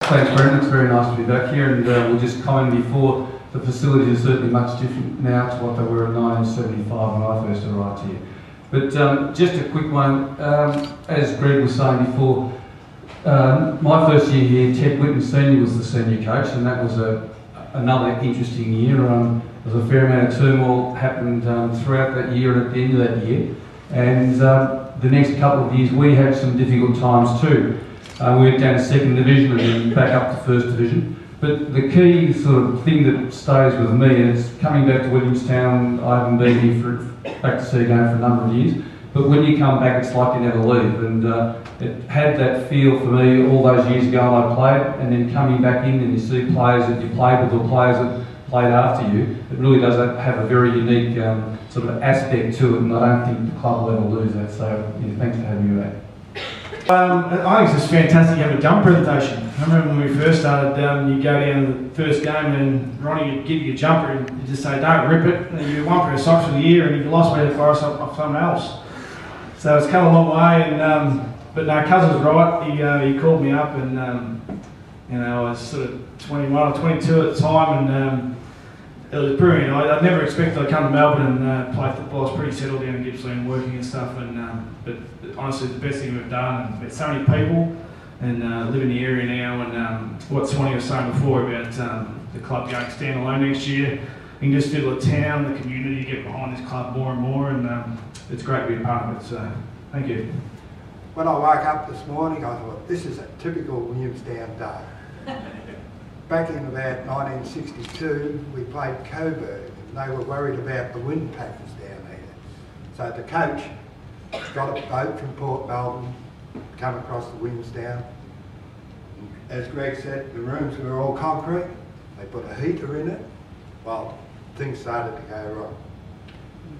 Thanks, Brendan. It's very nice to be back here, and we'll just comment before, the facilities are certainly much different now to what they were in 1975 when I first arrived here. But just a quick one, as Greg was saying before, my first year here, Ted Whitten Senior was the senior coach, and that was another interesting year. There was a fair amount of turmoil happened throughout that year and at the end of that year. And the next couple of years we had some difficult times too. We went down to second division and then back up to first division. But the key sort of thing that stays with me is coming back to Williamstown. I haven't been here back to see a game for a number of years. But when you come back, it's like you never leave. And it had that feel for me all those years ago when I played, and then coming back in and you see players that you played with or players that played after you. It really does have a very unique sort of aspect to it, and I don't think the club will ever lose that. So yeah, thanks for having me back. I think it's just fantastic to have a jump presentation. I remember when we first started, you go down to the first game and Ronnie would give you a jumper and you just say, don't rip it. And you one pair of socks for the year and you lost me the forest off someone else. So it's come a long way. And but no, Cuz was right. He called me up and you know, I was sort of 21 or 22 at the time, and it was brilliant. I never expected I'd come to Melbourne and play football. I was pretty settled down in Gippsland working and stuff, and but honestly, the best thing we've done. And met so many people, and live in the area now. And what Swanee was saying before about the club going standalone next year, you can just feel the town, the community get behind this club more and more, and it's great to be a part of it. So, thank you. When I woke up this morning, I thought, this is a typical Williamstown day. Back in about 1962, we played Coburg, and they were worried about the wind patterns down there. So the coach got a boat from Port Melbourne, come across to Williamstown. As Greg said, the rooms were all concrete. They put a heater in it. Well, things started to go wrong.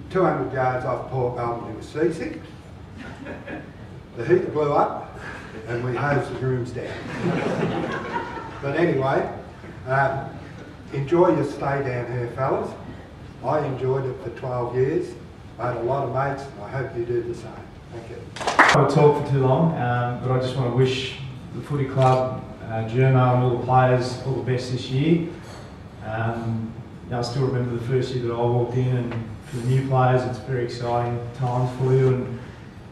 200 yards off Port Melbourne, it was seasick. The heater blew up, and we hosed the rooms down. But anyway, enjoy your stay down here, fellas. I enjoyed it for 12 years. I had a lot of mates, and I hope you do the same. Thank you. I won't talk for too long, but I just want to wish the footy club, Germo and all the players all the best this year. I still remember the first year that I walked in, and for the new players, it's very exciting times for you, and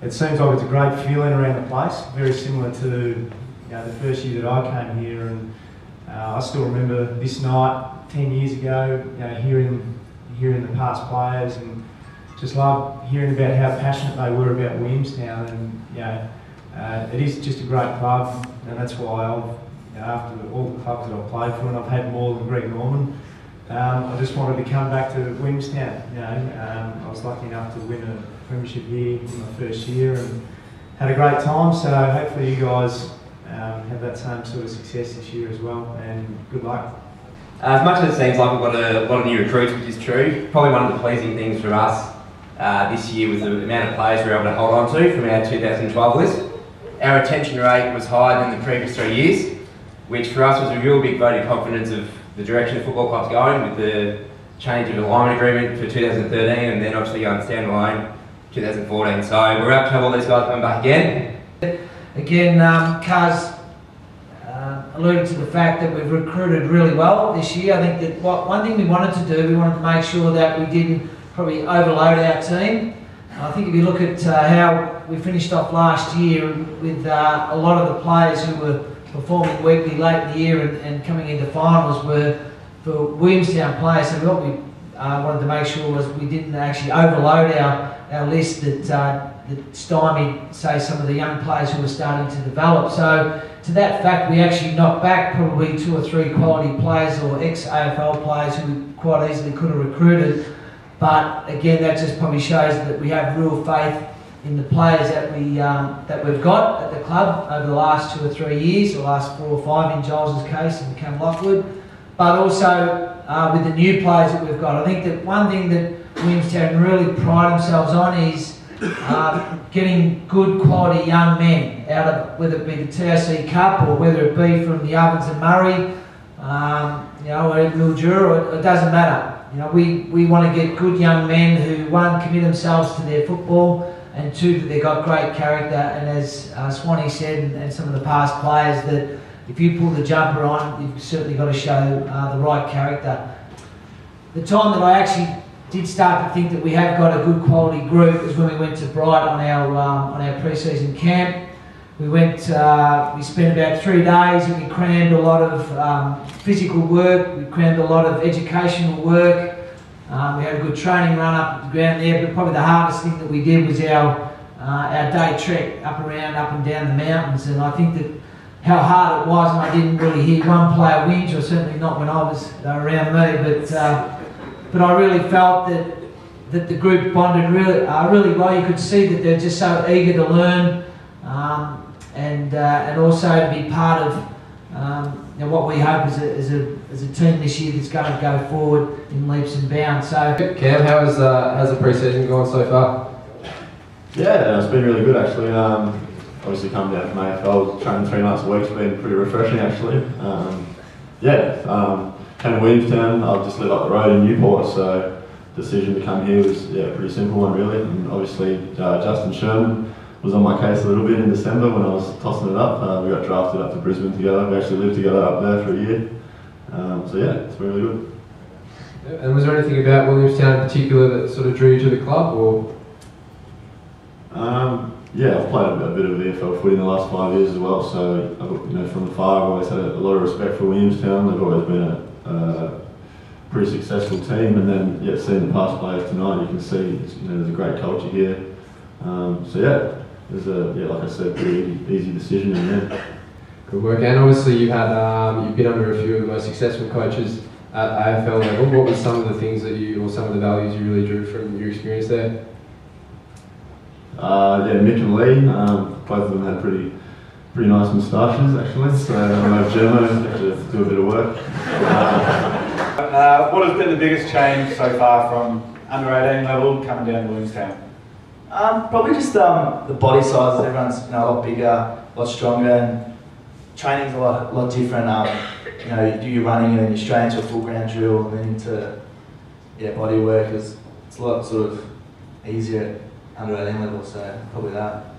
it seems like it's a great feeling around the place, very similar to the first year that I came here. And I still remember this night 10 years ago, hearing the past players, and just love hearing about how passionate they were about Williamstown. And it is just a great club, and that's why after all the clubs that I've played for, and I've had more than Greg Norman, I just wanted to come back to Williamstown. I was lucky enough to win a premiership here in my first year and had a great time. So hopefully you guys have that same sort of success this year as well, and good luck. As much as it seems like we've got a lot of new recruits, which is true, probably one of the pleasing things for us this year was the amount of players we were able to hold on to from our 2012 list. Our retention rate was higher than the previous 3 years, which for us was a real big vote of confidence of the direction the football club's going, with the change of alignment agreement for 2013 and then obviously going standalone 2014. So we're up to have all these guys coming back again. Again, Cuz alluded to the fact that we've recruited really well this year. I think that one thing we wanted to do, we wanted to make sure that we didn't probably overload our team. I think if you look at how we finished off last year with a lot of the players who were performing weekly late in the year and coming into finals were for Williamstown players. So what we wanted to make sure was we didn't actually overload our list that stymied, say, some of the young players who were starting to develop. So to that fact, we actually knocked back probably 2 or 3 quality players or ex-AFL players who quite easily could have recruited. But again, that just probably shows that we have real faith in the players that we've got at the club over the last 2 or 3 years, or last 4 or 5 in Giles' case and Cam Lockwood, but also with the new players that we've got. I think that one thing that Williamstown really pride themselves on is getting good quality young men out of, whether it be the TOC Cup or whether it be from the Ovens and Murray, or Mildura, it doesn't matter. We want to get good young men who, one, commit themselves to their football, and 2, that they've got great character, and as Swanee said, and some of the past players, if you pull the jumper on, you've certainly got to show the right character. The time that I actually did start to think that we have got a good quality group is when we went to Bright on our pre-season camp. We spent about 3 days and we crammed a lot of physical work, we crammed a lot of educational work. We had a good training run up the ground there, but probably the hardest thing that we did was our day trek up and down the mountains. And I think that how hard it was, and I didn't really hear one player whinge, or certainly not when I was around me, but I really felt that the group bonded really well. You could see that they're just so eager to learn, and also to be part of what we hope is a team this year that's going to go forward in leaps and bounds. So, Cam, how's the pre-season gone so far? Yeah, it's been really good actually. Obviously coming down from AFL, training 3 nights a week's been pretty refreshing actually. Came to Williamstown. I just live up the road in Newport, so the decision to come here was a pretty simple one really. And obviously Justin Sherman was on my case a little bit in December when I was tossing it up. We got drafted up to Brisbane together. We actually lived together up there for a year. So yeah, it's been really good. Yeah, and was there anything about Williamstown in particular that sort of drew you to the club, or? Yeah, I've played a bit of VFL footy in the last 5 years as well. So from afar, I've always had a lot of respect for Williamstown. They've always been a pretty successful team, and then seeing the past players tonight, you can see there's a great culture here. So yeah, there's like I said, pretty easy decision in the end. Good work. And obviously you've been under a few of the most successful coaches at AFL level. What were some of the things or some of the values you really drew from your experience there? Mick and Lee, both of them had pretty nice moustaches actually, so I know Gemma had to do a bit of work. What has been the biggest change so far from under 18 level coming down to Williamstown? Probably just the body sizes. Everyone's a lot bigger, a lot stronger, and training's a lot different. You do your running and then you're straight into a full ground drill and then into body work. It's a lot sort of easier at under 18 level, so probably that.